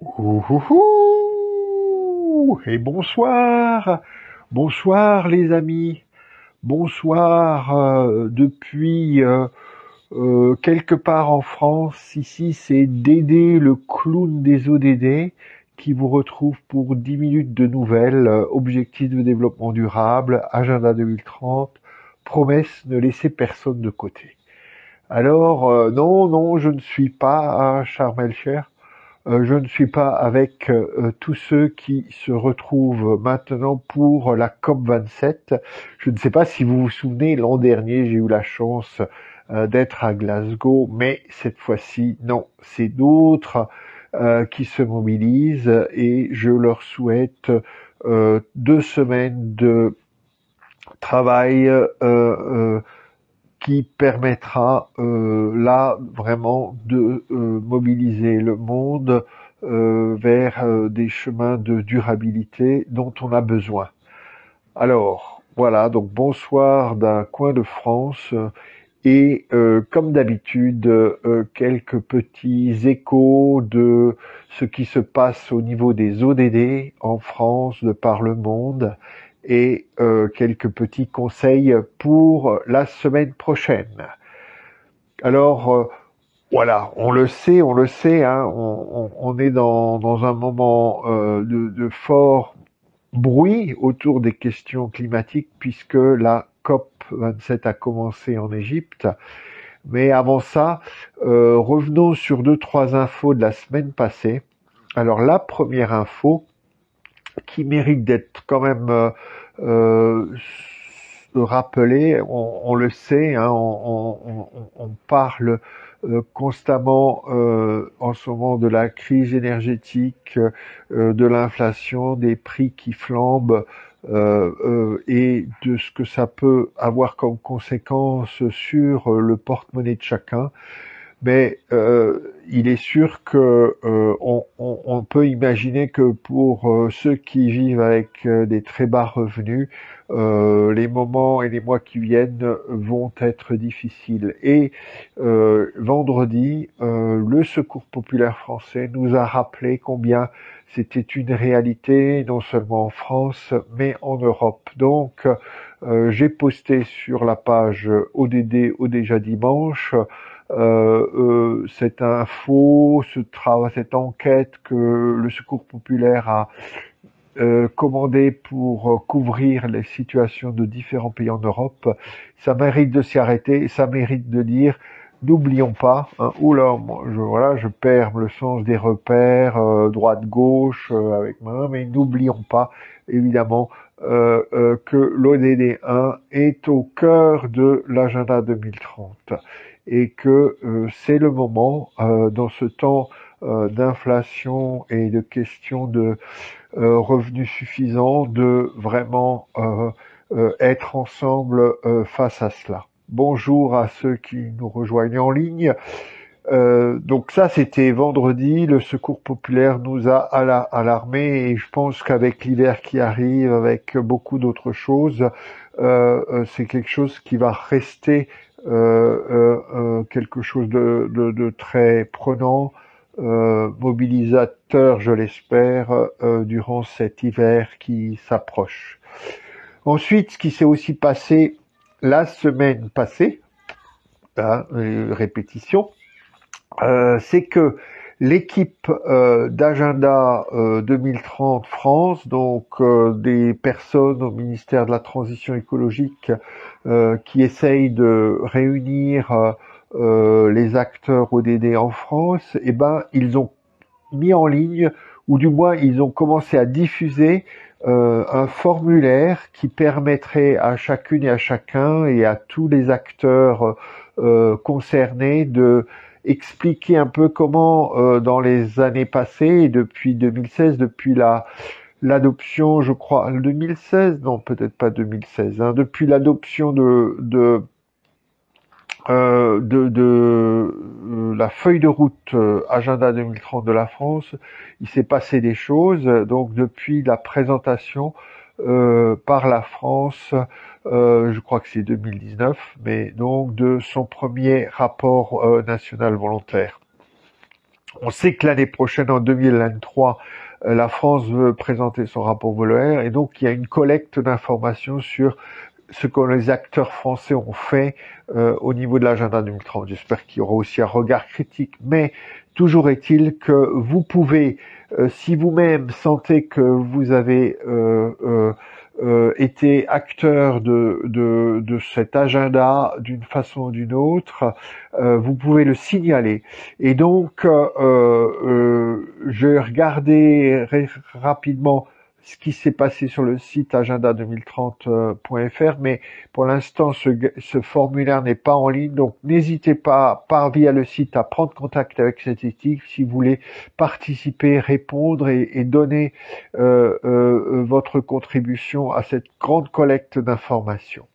Ouhouhou et bonsoir, bonsoir les amis, bonsoir depuis quelque part en France. Ici c'est Dédé, le clown des ODD, qui vous retrouve pour 10 minutes de nouvelles, objectifs de développement durable, agenda 2030, promesse ne laisser personne de côté. Alors non, non, je ne suis pas à Sharm el-Sheikh. Je ne suis pas avec tous ceux qui se retrouvent maintenant pour la COP27. Je ne sais pas si vous vous souvenez, l'an dernier, j'ai eu la chance d'être à Glasgow, mais cette fois-ci, non, c'est d'autres qui se mobilisent et je leur souhaite 2 semaines de travail qui permettra là vraiment de mobiliser le monde vers des chemins de durabilité dont on a besoin. Alors voilà, donc bonsoir d'un coin de France et comme d'habitude quelques petits échos de ce qui se passe au niveau des ODD en France, de par le monde, et quelques petits conseils pour la semaine prochaine. Alors voilà, on le sait, hein, on est dans un moment de fort bruit autour des questions climatiques puisque la COP27 a commencé en Égypte. Mais avant ça, revenons sur 2, 3 infos de la semaine passée. Alors la première info, qui mérite d'être quand même rappelée, on le sait, hein, on parle constamment en ce moment de la crise énergétique, de l'inflation, des prix qui flambent, et de ce que ça peut avoir comme conséquence sur le porte-monnaie de chacun. Mais il est sûr que on peut imaginer que pour ceux qui vivent avec des très bas revenus, les moments et les mois qui viennent vont être difficiles. Et vendredi, le Secours populaire français nous a rappelé combien c'était une réalité, non seulement en France, mais en Europe. Donc, j'ai posté sur la page ODD au déjà dimanche cette info, cette enquête que le Secours populaire a commandée pour couvrir les situations de différents pays en Europe. Ça mérite de s'y arrêter, ça mérite de dire, n'oublions pas, hein, oula, voilà, je perds le sens des repères, droite-gauche avec ma main, mais n'oublions pas, évidemment, que l'ODD 1 est au cœur de l'agenda 2030 et que c'est le moment, dans ce temps d'inflation et de questions de revenus suffisants, de vraiment être ensemble face à cela. Bonjour à ceux qui nous rejoignent en ligne. Donc ça, c'était vendredi. Le Secours populaire nous a alarmés et je pense qu'avec l'hiver qui arrive, avec beaucoup d'autres choses, c'est quelque chose qui va rester quelque chose de très prenant, mobilisateur, je l'espère, durant cet hiver qui s'approche. Ensuite, ce qui s'est aussi passé la semaine passée, hein, répétition, c'est que l'équipe d'Agenda 2030 France, donc des personnes au ministère de la Transition écologique qui essayent de réunir les acteurs ODD en France, eh ben ils ont mis en ligne, ou du moins ils ont commencé à diffuser un formulaire qui permettrait à chacune et à chacun et à tous les acteurs concernés de expliquer un peu comment dans les années passées, depuis 2016, depuis l'adoption, je crois, 2016, non peut-être pas 2016, hein, depuis l'adoption de la feuille de route Agenda 2030 de la France, il s'est passé des choses. Donc depuis la présentation par la France, je crois que c'est 2019, mais donc de son premier rapport national volontaire. On sait que l'année prochaine, en 2023, la France veut présenter son rapport Wöhler, et donc il y a une collecte d'informations sur ce que les acteurs français ont fait au niveau de l'agenda 2030. J'espère qu'il y aura aussi un regard critique, mais toujours est-il que vous pouvez, si vous-même sentez que vous avez été acteur de cet agenda d'une façon ou d'une autre, vous pouvez le signaler. Et donc, j'ai regardé rapidement ce qui s'est passé sur le site agenda2030.fr, mais pour l'instant, ce formulaire n'est pas en ligne, donc n'hésitez pas, via le site, à prendre contact avec cette équipe si vous voulez participer, répondre et donner votre contribution à cette grande collecte d'informations.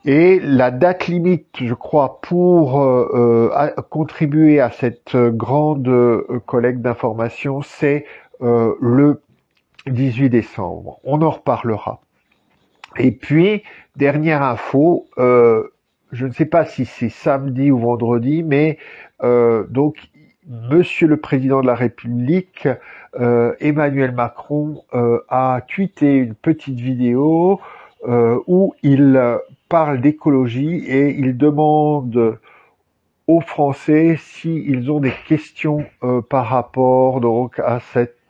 Et la date limite, je crois, pour contribuer à cette grande collecte d'informations, c'est le 18 décembre. On en reparlera. Et puis, dernière info, je ne sais pas si c'est samedi ou vendredi, mais donc, Monsieur le Président de la République, Emmanuel Macron, a tweeté une petite vidéo où il parle d'écologie et il demande aux Français s'ils ont des questions par rapport donc à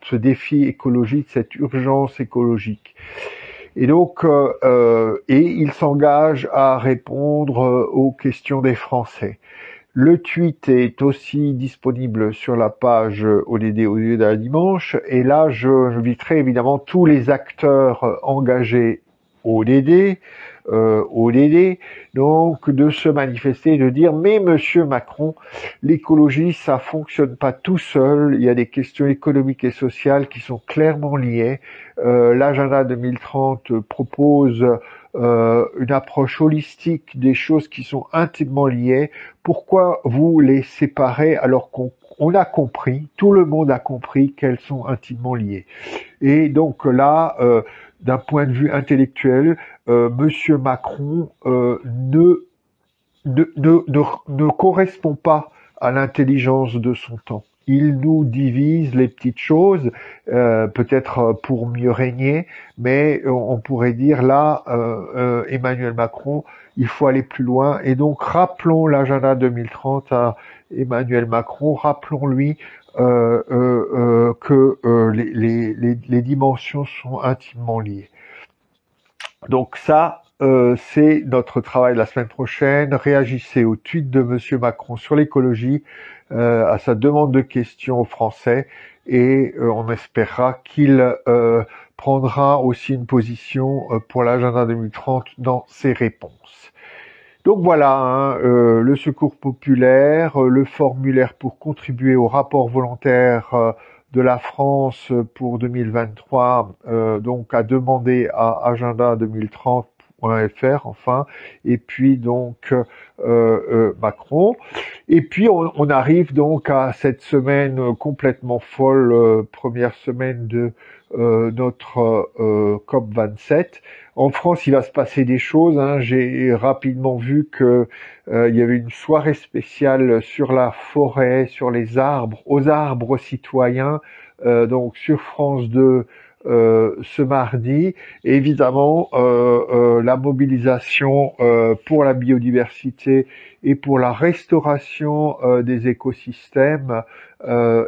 ce défi écologique, cette urgence écologique. Et donc, il s'engage à répondre aux questions des Français. Le tweet est aussi disponible sur la page ODD au lieu d'un dimanche. Et là, j'inviterai évidemment tous les acteurs engagés ODD, donc de se manifester, de dire mais Monsieur Macron, l'écologie ça fonctionne pas tout seul, il y a des questions économiques et sociales qui sont clairement liées. L'agenda 2030 propose une approche holistique des choses qui sont intimement liées. Pourquoi vous les séparez alors qu'on a compris, tout le monde a compris qu'elles sont intimement liées. Et donc là, d'un point de vue intellectuel, Monsieur Macron ne correspond pas à l'intelligence de son temps. Il nous divise les petites choses, peut-être pour mieux régner, mais on pourrait dire là, Emmanuel Macron, il faut aller plus loin. Et donc rappelons l'agenda 2030 à Emmanuel Macron, rappelons-lui que les dimensions sont intimement liées. Donc ça, c'est notre travail la semaine prochaine. Réagissez au tweet de Monsieur Macron sur l'écologie, à sa demande de questions aux Français, et on espérera qu'il prendra aussi une position pour l'agenda 2030 dans ses réponses. Donc voilà, hein, le secours populaire, le formulaire pour contribuer au rapport volontaire de la France pour 2023, donc à demander à agenda2030.fr, enfin, et puis donc Macron. Et puis on arrive donc à cette semaine complètement folle, première semaine de notre COP27. En France, il va se passer des choses. Hein. J'ai rapidement vu que il y avait une soirée spéciale sur la forêt, sur les arbres, aux arbres citoyens, donc sur France 2 ce mardi. Et évidemment, la mobilisation pour la biodiversité et pour la restauration des écosystèmes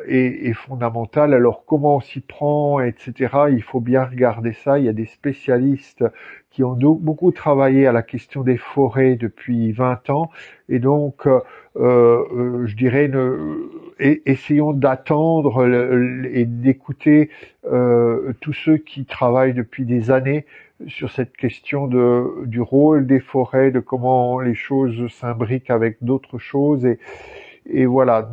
est fondamentale. Alors comment on s'y prend, etc. Il faut bien regarder ça. Il y a des spécialistes qui ont beaucoup travaillé à la question des forêts depuis 20 ans. Et donc, je dirais, essayons d'attendre et d'écouter tous ceux qui travaillent depuis des années sur cette question du rôle des forêts, de comment les choses s'imbriquent avec d'autres choses. Et voilà,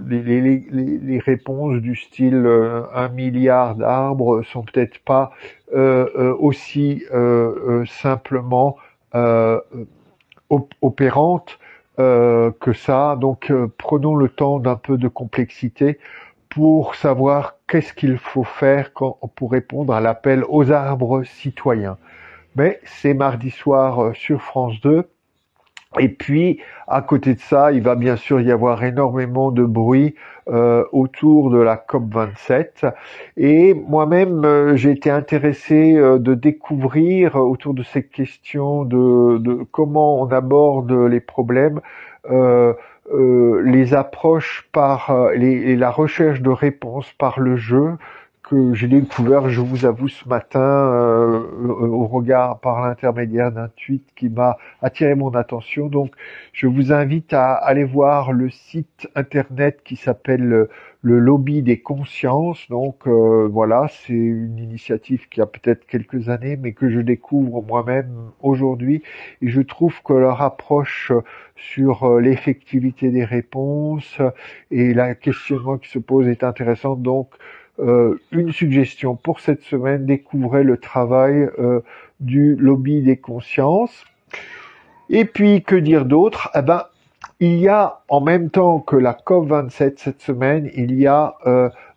les réponses du style 1 milliard d'arbres sont peut-être pas aussi simplement opérantes que ça. Donc prenons le temps d'un peu de complexité pour savoir qu'est-ce qu'il faut faire pour répondre à l'appel aux arbres citoyens. Mais c'est mardi soir sur France 2. Et puis, à côté de ça, il va bien sûr y avoir énormément de bruit autour de la COP27. Et moi-même, j'ai été intéressé de découvrir autour de ces questions de comment on aborde les problèmes, euh, les approches par la recherche de réponses par le jeu que j'ai découvert, je vous avoue, ce matin au regard par l'intermédiaire d'un tweet qui m'a attiré mon attention. Donc, je vous invite à aller voir le site internet qui s'appelle le Lobby des consciences. Donc, voilà, c'est une initiative qui a peut-être quelques années, mais que je découvre moi-même aujourd'hui. Et je trouve que leur approche sur l'effectivité des réponses et la questionnement qui se pose est intéressante. Donc, une suggestion pour cette semaine, découvrez le travail du lobby des consciences. Et puis, que dire d'autre? Eh ben, il y a, en même temps que la COP27 cette semaine, il y a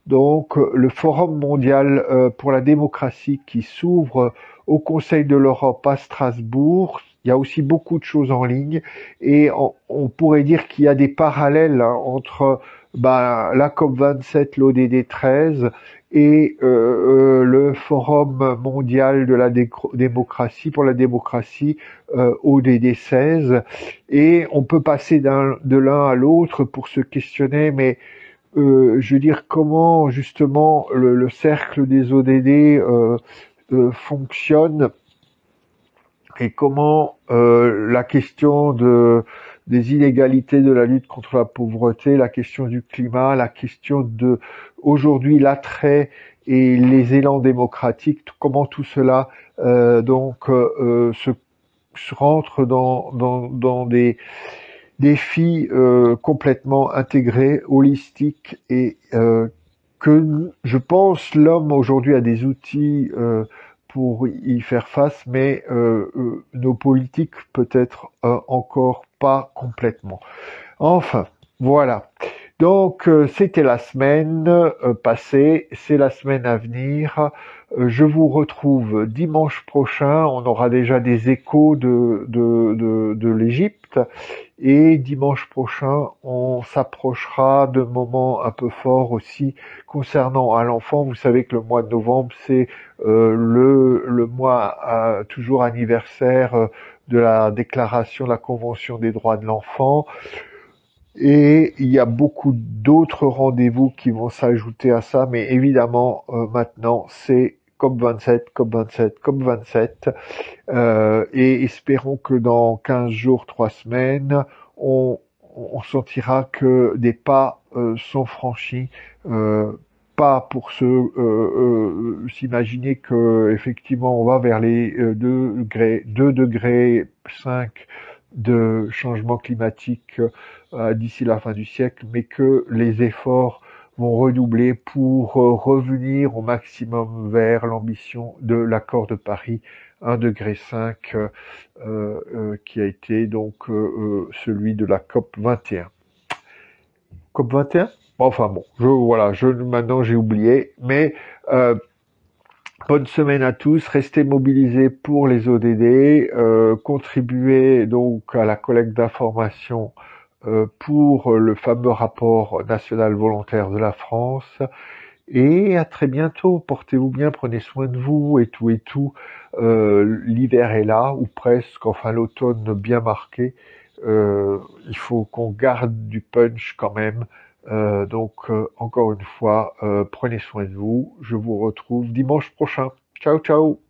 donc le Forum mondial pour la démocratie qui s'ouvre au Conseil de l'Europe à Strasbourg. Il y a aussi beaucoup de choses en ligne et on pourrait dire qu'il y a des parallèles entre la COP27, l'ODD 13 et le Forum mondial de la démocratie pour la démocratie ODD 16. Et on peut passer de l'un à l'autre pour se questionner, mais je veux dire comment justement le cercle des ODD fonctionne et comment la question des inégalités, de la lutte contre la pauvreté, la question du climat, la question de aujourd'hui l'attrait et les élans démocratiques, comment tout cela se rentre dans des défis complètement intégrés, holistiques et que je pense l'homme aujourd'hui a des outils pour y faire face, mais nos politiques peut-être encore pas complètement. Enfin, voilà. Donc c'était la semaine passée, c'est la semaine à venir. Je vous retrouve dimanche prochain. On aura déjà des échos de l'Égypte. Et dimanche prochain, on s'approchera de moments un peu forts aussi concernant à l'enfant. Vous savez que le mois de novembre, c'est le mois toujours anniversaire de la déclaration de la Convention des droits de l'enfant. Et il y a beaucoup d'autres rendez-vous qui vont s'ajouter à ça, mais évidemment, maintenant, c'est COP27, COP27, COP27. Et espérons que dans 15 jours, 3 semaines, on, on sentira que des pas sont franchis, pas pour s'imaginer que effectivement on va vers les 2 degrés 5 de changement climatique d'ici la fin du siècle, mais que les efforts vont redoubler pour revenir au maximum vers l'ambition de l'accord de Paris 1,5 degré qui a été donc celui de la COP 21. COP 21 ? Enfin bon, maintenant j'ai oublié, mais bonne semaine à tous, restez mobilisés pour les ODD, contribuez donc à la collecte d'informations pour le fameux rapport national volontaire de la France. Et à très bientôt, portez-vous bien, prenez soin de vous et tout et tout. L'hiver est là, ou presque, enfin l'automne bien marqué. Il faut qu'on garde du punch quand même. Donc encore une fois, prenez soin de vous. Je vous retrouve dimanche prochain. Ciao ciao.